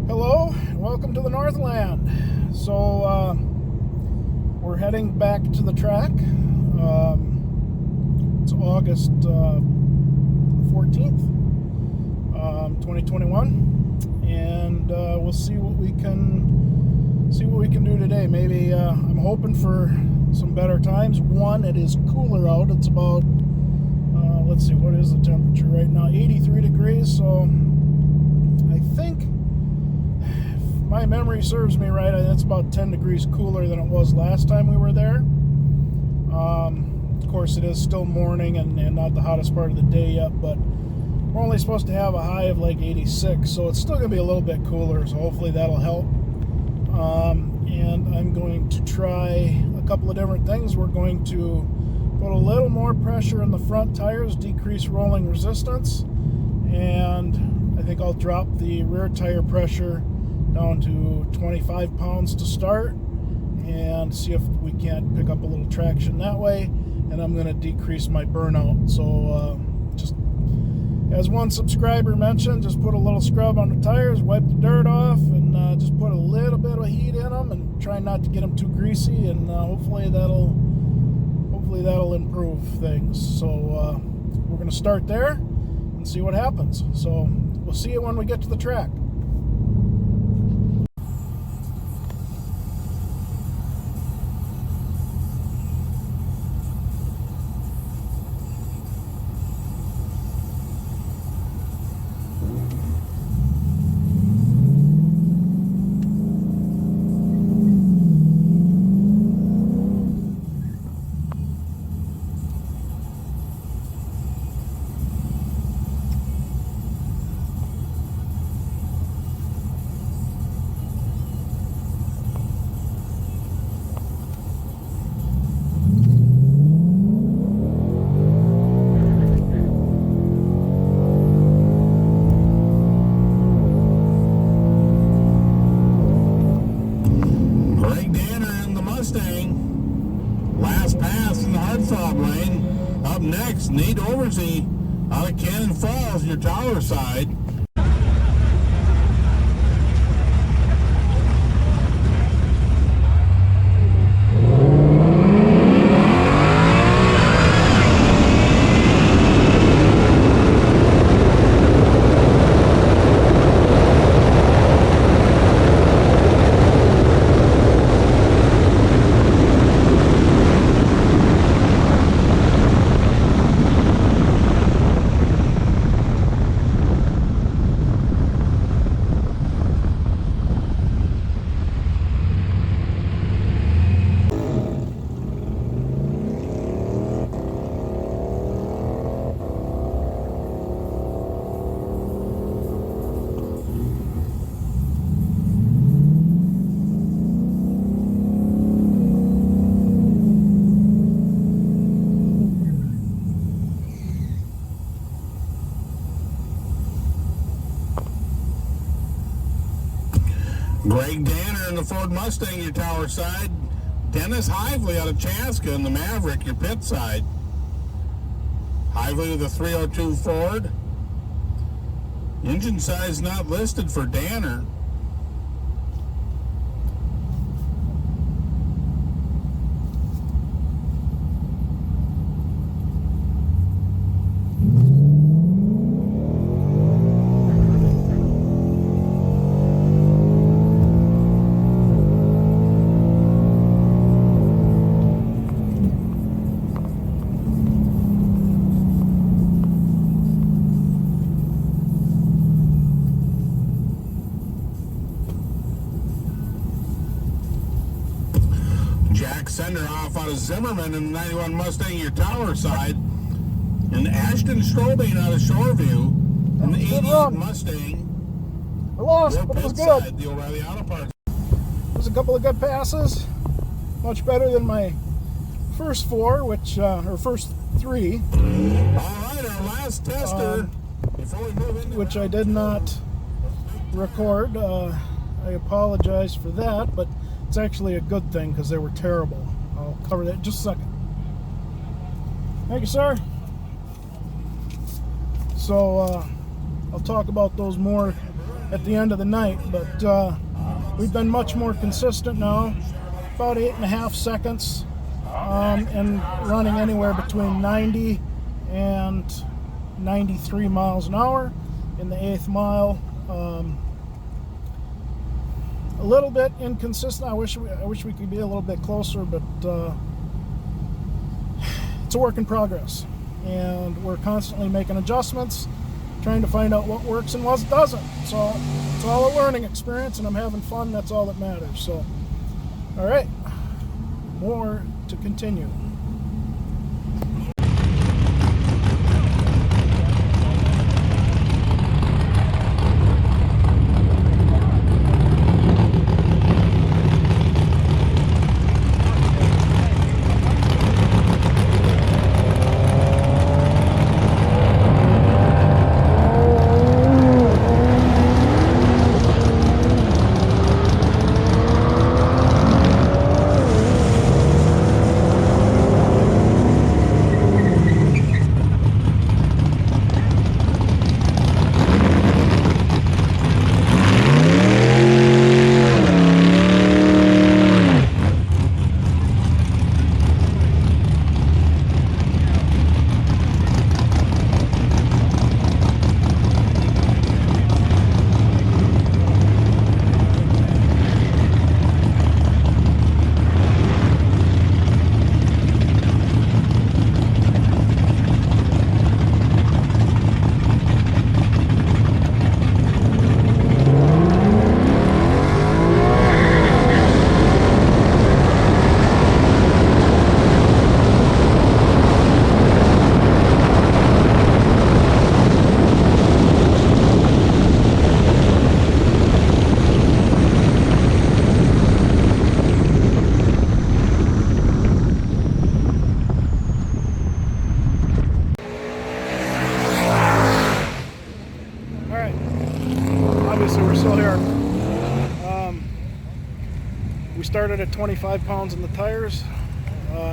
Hello, welcome to the Northland. So we're heading back to the track. It's August 14th, 2021, and we'll see what we can do today. Maybe I'm hoping for some better times. One, it is cooler out. It's about let's see, what is the temperature right now? 83 degrees. So I think, my memory serves me right, it's about 10 degrees cooler than it was last time we were there. Of course, it is still morning and not the hottest part of the day yet, but we're only supposed to have a high of like 86, so it's still going to be a little bit cooler, so hopefully that'll help. And I'm going to try a couple of different things. We're going to put a little more pressure in the front tires, decrease rolling resistance, and I think I'll drop the rear tire pressure down to 25 pounds to start and see if we can't pick up a little traction that way. And I'm going to decrease my burnout. So just as one subscriber mentioned, just put a little scrub on the tires, wipe the dirt off, and just put a little bit of heat in them and try not to get them too greasy, and hopefully that'll improve things. So we're going to start there and see what happens. So we'll see you when we get to the track. Nate Oversee out of Cannon Falls, your tower side. Greg Danner in the Ford Mustang, your tower side. Dennis Hively out of Chaska in the Maverick, your pit side. Hively with a 302 Ford. Engine size not listed for Danner. Sender off out of Zimmerman in the 91 Mustang, your tower side. And Ashton Strobing out of Shoreview in the 88 Mustang. I lost, but it was good. Side, the O'Reilly Auto Parts. There's a couple of good passes. Much better than my first four, or first three. All right, our last tester. Before we move into which I did not record. I apologize for that, but it's actually a good thing because they were terrible. I'll cover that in just a second. Thank you, sir. So I'll talk about those more at the end of the night, but we've been much more consistent now, about 8.5 seconds, and running anywhere between 90 and 93 miles an hour in the 8th mile. A little bit inconsistent. I wish we could be a little bit closer, but it's a work in progress, and we're constantly making adjustments, trying to find out what works and what doesn't. So it's all a learning experience, and I'm having fun. That's all that matters. So, all right, more to continue. Obviously we're still here. We started at 25 pounds in the tires.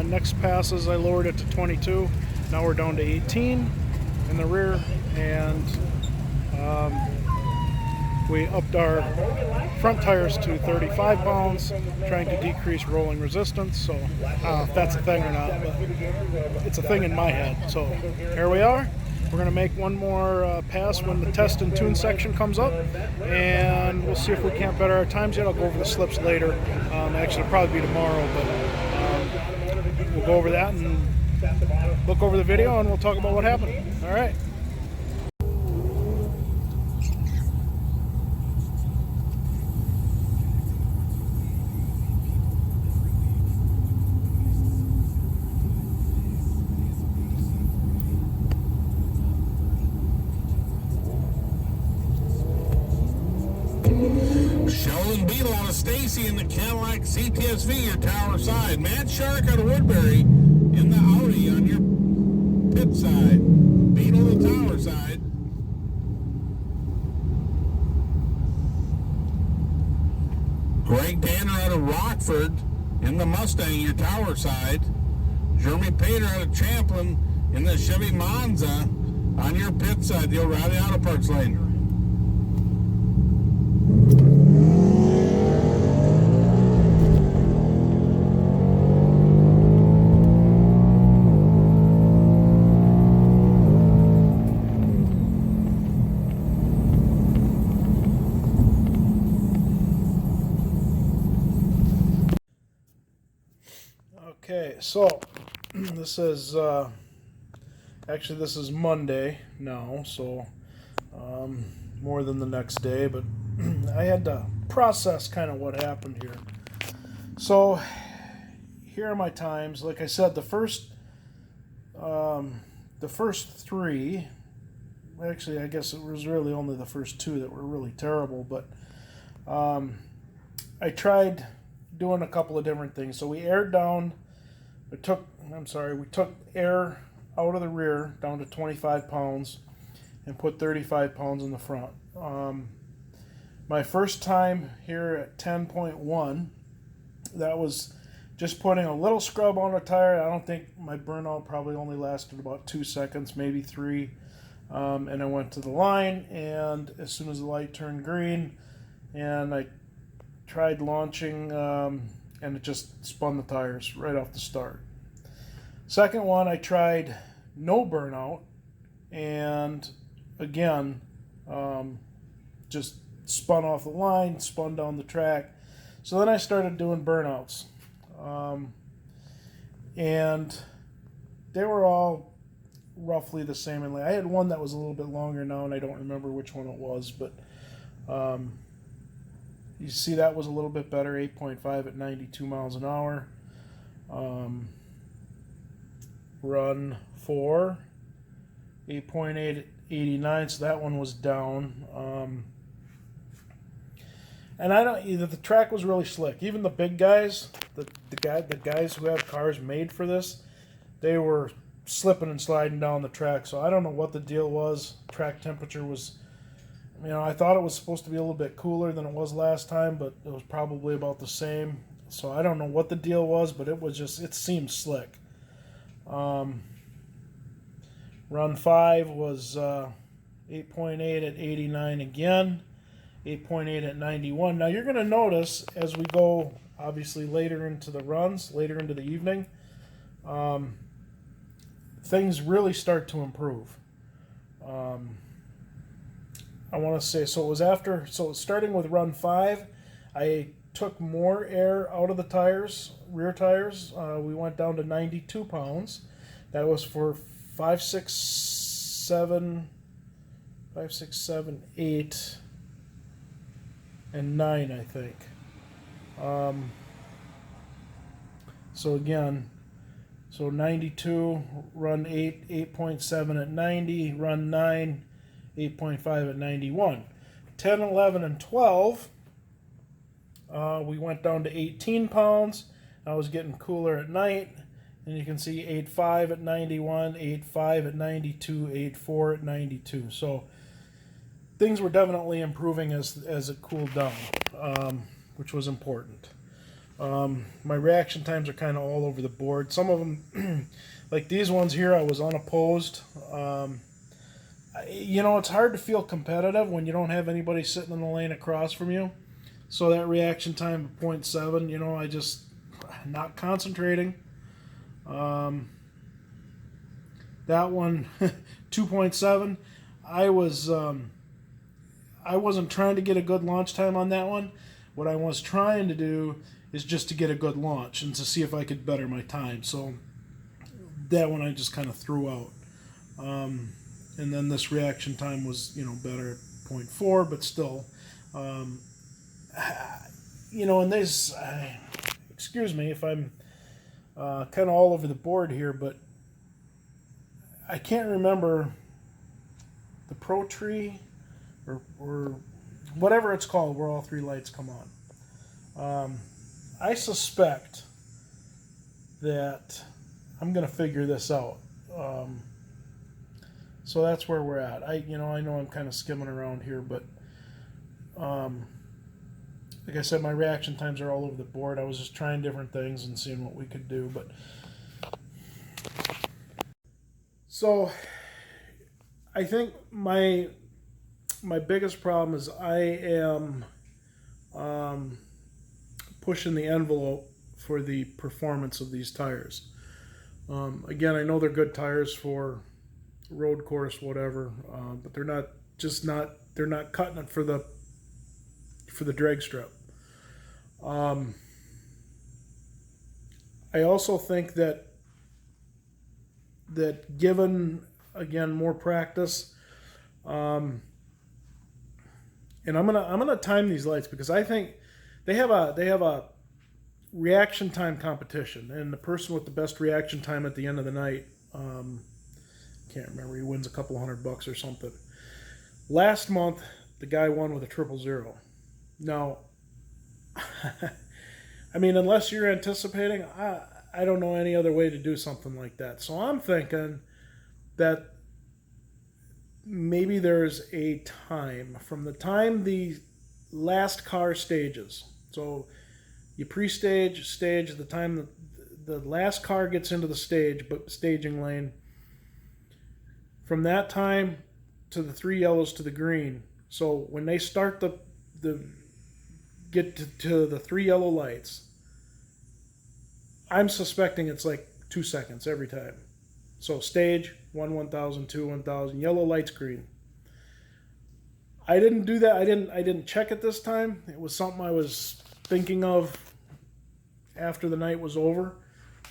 Next passes I lowered it to 22. Now we're down to 18 in the rear, and we upped our front tires to 35 pounds, trying to decrease rolling resistance. So I don't know if that's a thing or not, but it's a thing in my head. So here we are. We're going to make one more pass when the test and tune section comes up, and we'll see if we can't better our times yet. I'll go over the slips later. Actually, it'll probably be tomorrow, but we'll go over that and look over the video, and we'll talk about what happened. All right. Sheldon Beetle out of Stacy in the Cadillac CTSV, your tower side. Matt Shark out of Woodbury in the Audi on your pit side. Beetle the tower side. Greg Danner out of Rockford in the Mustang, your tower side. Jeremy Pater out of Champlin in the Chevy Monza on your pit side, the O'Reilly Auto Parts lane. Okay, so this is actually this is Monday now, so more than the next day, but I had to process kind of what happened here. So here are my times. Like I said, the first three, actually I guess it was really only the first two that were really terrible, but I tried doing a couple of different things. So we aired down. We took air out of the rear down to 25 pounds and put 35 pounds in the front. My first time here at 10.1, that was just putting a little scrub on the tire. I don't think my burnout probably only lasted about 2 seconds, maybe 3. And I went to the line, and as soon as the light turned green, and I tried launching, and it just spun the tires right off the start. Second one, I tried no burnout, and again, just spun off the line, spun down the track. So then I started doing burnouts, and they were all roughly the same. And I had one that was a little bit longer now, and I don't remember which one it was, but you see that was a little bit better, 8.5 at 92 miles an hour. Run 4, 8.8 at 89, so that one was down. And I don't either. The track was really slick. Even the big guys, the guys who have cars made for this, they were slipping and sliding down the track. So I don't know what the deal was. Track temperature was, I thought it was supposed to be a little bit cooler than it was last time, but it was probably about the same. So I don't know what the deal was, but it seemed slick. Run 5 was 8.8 at 89 again, 8.8 at 91. Now you're going to notice as we go, obviously, later into the runs, later into the evening, things really start to improve. I want to say, so starting with run 5, I took more air out of the tires, rear tires. We went down to 92 pounds. That was for 5, 6, 7, 8, and 9, I think. So again, 92, run 8, 8.7 at 90, run 9, 8.5 at 91. 10, 11, and 12, we went down to 18 pounds. I was getting cooler at night, and you can see 8.5 at 91, 8.5 at 92, 8.4 at 92. So things were definitely improving as it cooled down, which was important. My reaction times are kind of all over the board. Some of them, like these ones here, I was unopposed. It's hard to feel competitive when you don't have anybody sitting in the lane across from you. So that reaction time of 0.7, I just not concentrating. That one, 2.7, I wasn't trying to get a good launch time on that one. What I was trying to do is just to get a good launch and to see if I could better my time. So that one I just kind of threw out. And then this reaction time was, better at 0.4, but still, and this, excuse me if I'm kind of all over the board here, but I can't remember the Pro Tree or whatever it's called where all 3 lights come on. I suspect that I'm going to figure this out. So that's where we're at. I know I'm kind of skimming around here, but like I said, my reaction times are all over the board. I was just trying different things and seeing what we could do. But so I think my biggest problem is I am pushing the envelope for the performance of these tires. Again, I know they're good tires for road course, whatever, but they're not cutting it for the drag strip. I also think that given again more practice, and I'm gonna time these lights because I think they have a reaction time competition, and the person with the best reaction time at the end of the night, can't remember, he wins a couple $100 or something. Last month, the guy won with a 000. Now, unless you're anticipating, I don't know any other way to do something like that. So I'm thinking that maybe there's a time from the time the last car stages. So you pre-stage, stage, the time the last car gets into the staging lane. From that time to the 3 yellows to the green. So when they start get to the 3 yellow lights, I'm suspecting it's like 2 seconds every time. So stage 1, 1000, 2, 1000, yellow lights, green. I didn't do that. I didn't check it this time. It was something I was thinking of after the night was over.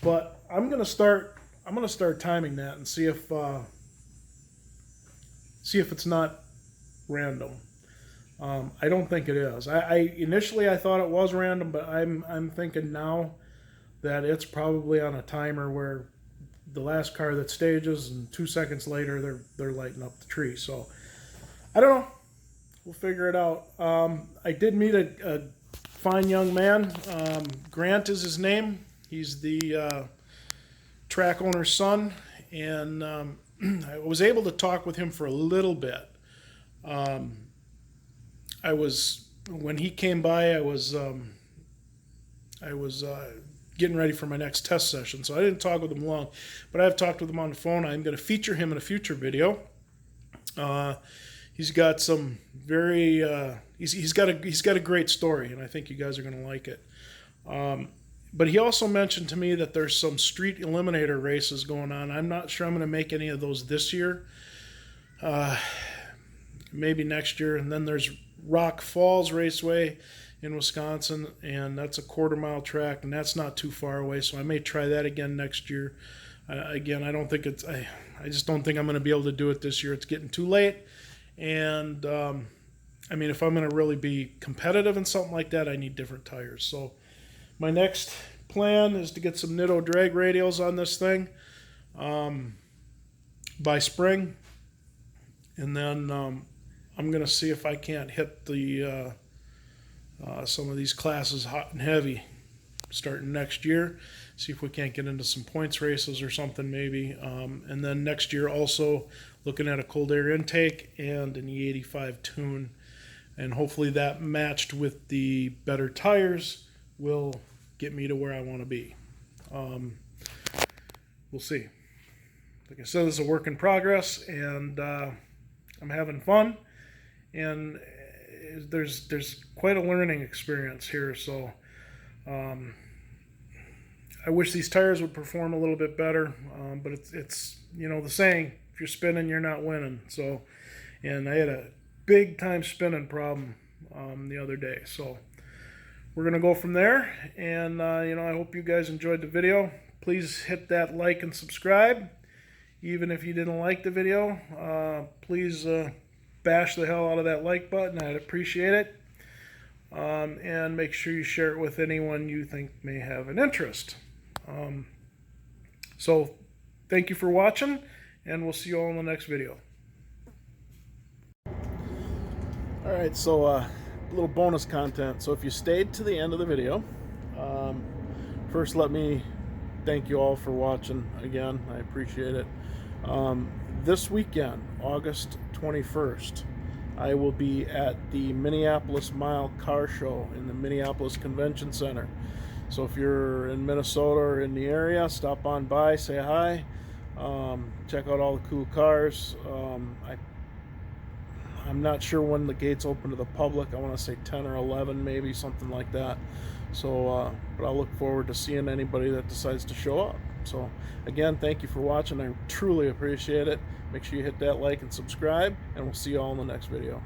But I'm gonna start timing that and see if it's not random. I don't think it is. Initially I thought it was random, but I'm thinking now that it's probably on a timer where the last car that stages and 2 seconds later they're lighting up the tree. So I don't know. We'll figure it out. I did meet a fine young man. Grant is his name. He's the track owner's son, and I was able to talk with him for a little bit. When he came by, I was getting ready for my next test session, so I didn't talk with him long, but I've talked with him on the phone. I'm going to feature him in a future video. He's got some very he's got a great story, and I think you guys are going to like it. But he also mentioned to me that there's some street eliminator races going on. I'm not sure I'm going to make any of those this year. Maybe next year. And then there's Rock Falls Raceway in Wisconsin, and that's a 1/4 mile track, and that's not too far away. So I may try that again next year. Again, I don't think I just don't think I'm going to be able to do it this year. It's getting too late. And I mean, if I'm going to really be competitive in something like that, I need different tires. So my next plan is to get some Nitto drag radials on this thing by spring, and then I'm going to see if I can't hit the some of these classes hot and heavy starting next year. See if we can't get into some points races or something maybe. And then next year also looking at a cold air intake and an E85 tune. And hopefully that matched with the better tires will get me to where I want to be. We'll see. Like I said, this is a work in progress, and I'm having fun. And there's quite a learning experience here, so I wish these tires would perform a little bit better, but it's you know the saying, if you're spinning, you're not winning. So, and I had a big time spinning problem the other day, so we're gonna go from there. And you know, I hope you guys enjoyed the video. Please hit that like and subscribe. Even if you didn't like the video, please bash the hell out of that like button. I'd appreciate it. And make sure you share it with anyone you think may have an interest. So thank you for watching, and we'll see you all in the next video. Alright, so a little bonus content. So if you stayed to the end of the video, first let me thank you all for watching again. I appreciate it. This weekend, August 21st, I will be at the Minneapolis Mile Car Show in the Minneapolis Convention Center. So if you're in Minnesota or in the area, stop on by, say hi, check out all the cool cars. I'm not sure when the gates open to the public. I want to say 10 or 11 maybe, something like that. So but I'll look forward to seeing anybody that decides to show up. So again, thank you for watching. I truly appreciate it. Make sure you hit that like and subscribe, and we'll see you all in the next video.